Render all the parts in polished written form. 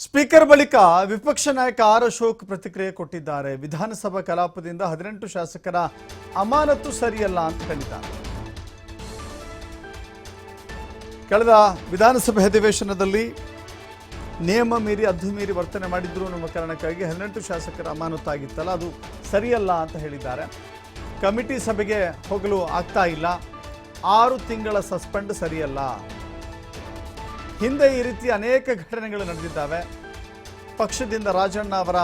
Speaker ಬಳಿಕ ವಿಪಕ್ಷ ನಾಯಕ ಆರ್ ಅಶೋಕ್ ಪ್ರತಿಕ್ರಿಯೆ ಕೊಟ್ಟಿದ್ದಾರೆ. ವಿಧಾನಸಭಾ ಕಲಾಪದಿಂದ 18 ಶಾಸಕರ ಅಮಾನತು ಸರಿಯಲ್ಲ ಅಂತ ಹೇಳಿದ್ದಾರೆ. ಕಳೆದ ವಿಧಾನಸಭೆ ಅಧಿವೇಶನದಲ್ಲಿ ನಿಯಮ ಮೀರಿ ಅದ್ದು ಮೀರಿ ವರ್ತನೆ ಮಾಡಿದ್ರು ನಮ್ಮ ಕಾರಣಕ್ಕಾಗಿ 18 ಶಾಸಕರ ಅಮಾನತಾಗಿತ್ತಲ್ಲ, ಅದು ಸರಿಯಲ್ಲ ಅಂತ ಹೇಳಿದ್ದಾರೆ. ಕಮಿಟಿ ಸಭೆಗೆ ಹೋಗಲು ಆಗ್ತಾ ಇಲ್ಲ, 6 ತಿಂಗಳ ಸಸ್ಪೆಂಡ್ ಸರಿಯಲ್ಲ. ಹಿಂದೆ ಈ ರೀತಿ ಅನೇಕ ಘಟನೆಗಳು ನಡೆದಿದ್ದಾವೆ. ಪಕ್ಷದಿಂದ ರಾಜಣ್ಣ ಅವರ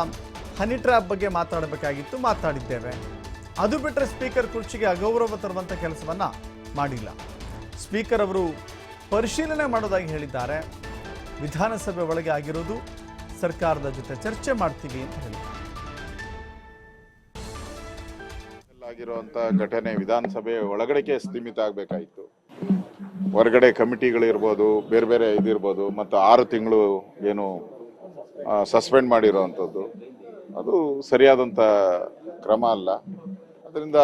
ಹನಿ ಟ್ರ್ಯಾಪ್ ಬಗ್ಗೆ ಮಾತಾಡಬೇಕಾಗಿತ್ತು, ಮಾತಾಡಿದ್ದೇವೆ. ಅದು ಬಿಟ್ಟರೆ ಸ್ಪೀಕರ್ ಕುರ್ಚಿಗೆ ಅಗೌರವ ತರುವಂಥ ಕೆಲಸವನ್ನ ಮಾಡಿಲ್ಲ. ಸ್ಪೀಕರ್ ಅವರು ಪರಿಶೀಲನೆ ಮಾಡೋದಾಗಿ ಹೇಳಿದ್ದಾರೆ. ವಿಧಾನಸಭೆ ಒಳಗೆ ಆಗಿರೋದು ಸರ್ಕಾರದ ಜೊತೆ ಚರ್ಚೆ ಮಾಡ್ತೀವಿ ಅಂತ ಹೇಳಿದ್ದಾರೆ. ಆಗಿರುವಂತ ಘಟನೆ ವಿಧಾನಸಭೆ ಒಳಗಡೆಗೆ ಸೀಮಿತ ಆಗಬೇಕಾಯಿತು. ಹೊರಗಡೆ ಕಮಿಟಿಗಳಿರ್ಬೋದು, ಬೇರೆ ಬೇರೆ ಇದಿರ್ಬೋದು, ಮತ್ತು 6 ತಿಂಗಳು ಏನು ಸಸ್ಪೆಂಡ್ ಮಾಡಿರೋವಂಥದ್ದು ಅದು ಸರಿಯಾದಂಥ ಕ್ರಮ ಅಲ್ಲ. ಅದರಿಂದ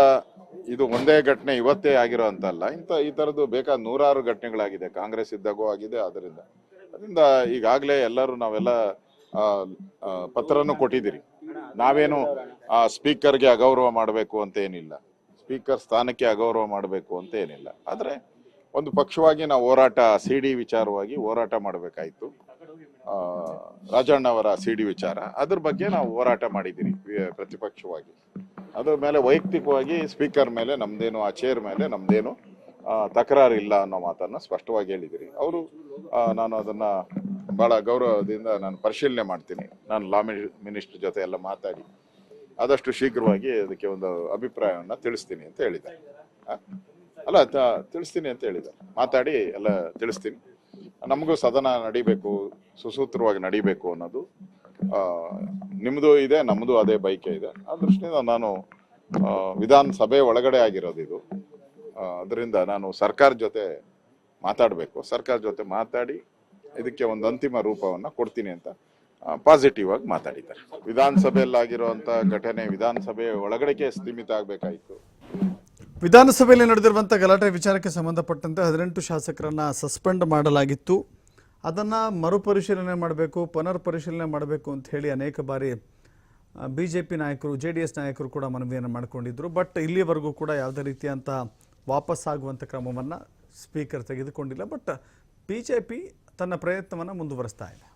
ಇದು ಒಂದೇ ಘಟನೆ ಇವತ್ತೇ ಆಗಿರೋವಂಥಲ್ಲ, ಈ ಥರದ್ದು ಬೇಕಾದ 100 ಘಟನೆಗಳಾಗಿದೆ. ಕಾಂಗ್ರೆಸ್ ಇದ್ದಾಗೂ ಆಗಿದೆ. ಅದರಿಂದ ಈಗಾಗಲೇ ನಾವೆಲ್ಲ ಪತ್ರನೂ ಕೊಟ್ಟಿದ್ದೀರಿ. ನಾವೇನು ಸ್ಪೀಕರ್ಗೆ ಅಗೌರವ ಮಾಡಬೇಕು ಅಂತ ಏನಿಲ್ಲ, ಸ್ಪೀಕರ್ ಸ್ಥಾನಕ್ಕೆ ಅಗೌರವ ಮಾಡಬೇಕು ಅಂತ ಏನಿಲ್ಲ. ಆದರೆ ಒಂದು ಪಕ್ಷವಾಗಿ ನಾವು ಹೋರಾಟ ಸಿಡಿ ವಿಚಾರವಾಗಿ ಹೋರಾಟ ಮಾಡಬೇಕಾಯಿತು. ರಾಜಣ್ಣ ಅವರ ಸಿಡಿ ವಿಚಾರ, ಅದ್ರ ಬಗ್ಗೆ ನಾವು ಹೋರಾಟ ಮಾಡಿದ್ದೀರಿ ಪ್ರತಿಪಕ್ಷವಾಗಿ. ಅದ್ರ ಮೇಲೆ ವೈಯಕ್ತಿಕವಾಗಿ ಸ್ಪೀಕರ್ ಮೇಲೆ ನಮ್ದೇನು, ಆ ಚೇರ್ ಮೇಲೆ ನಮ್ದೇನು ತಕರಾರು ಇಲ್ಲ ಅನ್ನೋ ಮಾತನ್ನ ಸ್ಪಷ್ಟವಾಗಿ ಹೇಳಿದಿರಿ. ಅವರು ನಾನು ಅದನ್ನ ಬಹಳ ಗೌರವದಿಂದ ನಾನು ಪರಿಶೀಲನೆ ಮಾಡ್ತೀನಿ. ನಾನು ಲಾ ಮಿನಿಸ್ಟರ್ ಜೊತೆ ಎಲ್ಲ ಮಾತಾಡಿ ಆದಷ್ಟು ಶೀಘ್ರವಾಗಿ ಅದಕ್ಕೆ ಒಂದು ಅಭಿಪ್ರಾಯವನ್ನ ತಿಳಿಸ್ತೀನಿ ಅಂತ ಹೇಳಿದ್ದಾರೆ. ತಿಳಿಸ್ತೀನಿ ಅಂತ ಹೇಳಿದ್ದಾರೆ. ಮಾತಾಡಿ ಎಲ್ಲ ತಿಳಿಸ್ತೀನಿ. ನಮಗೂ ಸದನ ನಡಿಬೇಕು, ಸುಸೂತ್ರವಾಗಿ ನಡಿಬೇಕು ಅನ್ನೋದು ನಿಮ್ಮದು ಇದೆ, ನಮ್ಮದು ಅದೇ ಬೈಕೆ ಇದೆ. ಆ ದೃಷ್ಟಿಯಿಂದ ನಾನು ವಿಧಾನಸಭೆ ಒಳಗಡೆ ಆಗಿರೋದು ಇದು. ಅದರಿಂದ ನಾನು ಸರ್ಕಾರ ಜೊತೆ ಮಾತಾಡಬೇಕು. ಸರ್ಕಾರ ಜೊತೆ ಮಾತಾಡಿ ಇದಕ್ಕೆ ಒಂದು ಅಂತಿಮ ರೂಪವನ್ನು ಕೊಡ್ತೀನಿ ಅಂತ ಪಾಸಿಟಿವ್ ಆಗಿ ಮಾತಾಡಿದ್ದಾರೆ. ವಿಧಾನಸಭೆಯಲ್ಲಾಗಿರುವಂಥ ಘಟನೆ ವಿಧಾನಸಭೆ ಒಳಗಡೆಗೆ ಸೀಮಿತ ಆಗಬೇಕಾಯಿತು. ವಿಧಾನಸಭೆಯಲ್ಲಿ ನಡೆದಿರುವಂಥ ಗಲಾಟೆ ವಿಚಾರಕ್ಕೆ ಸಂಬಂಧಪಟ್ಟಂತೆ 18 ಶಾಸಕರನ್ನು ಸಸ್ಪೆಂಡ್ ಮಾಡಲಾಗಿತ್ತು. ಅದನ್ನು ಮರುಪರಿಶೀಲನೆ ಮಾಡಬೇಕು, ಪುನರ್ ಪರಿಶೀಲನೆ ಮಾಡಬೇಕು ಅಂತ ಹೇಳಿ ಅನೇಕ ಬಾರಿ BJP ನಾಯಕರು, JDS ನಾಯಕರು ಕೂಡ ಮನವಿಯನ್ನು ಮಾಡಿಕೊಂಡಿದ್ದರು. ಬಟ್ ಇಲ್ಲಿಯವರೆಗೂ ಕೂಡ ಯಾವುದೇ ರೀತಿಯಂಥ ವಾಪಸ್ಸಾಗುವಂಥ ಕ್ರಮವನ್ನು ಸ್ಪೀಕರ್ ತೆಗೆದುಕೊಂಡಿಲ್ಲ. ಬಟ್ BJP ತನ್ನ ಪ್ರಯತ್ನವನ್ನು ಮುಂದುವರಿಸ್ತಾ ಇದೆ.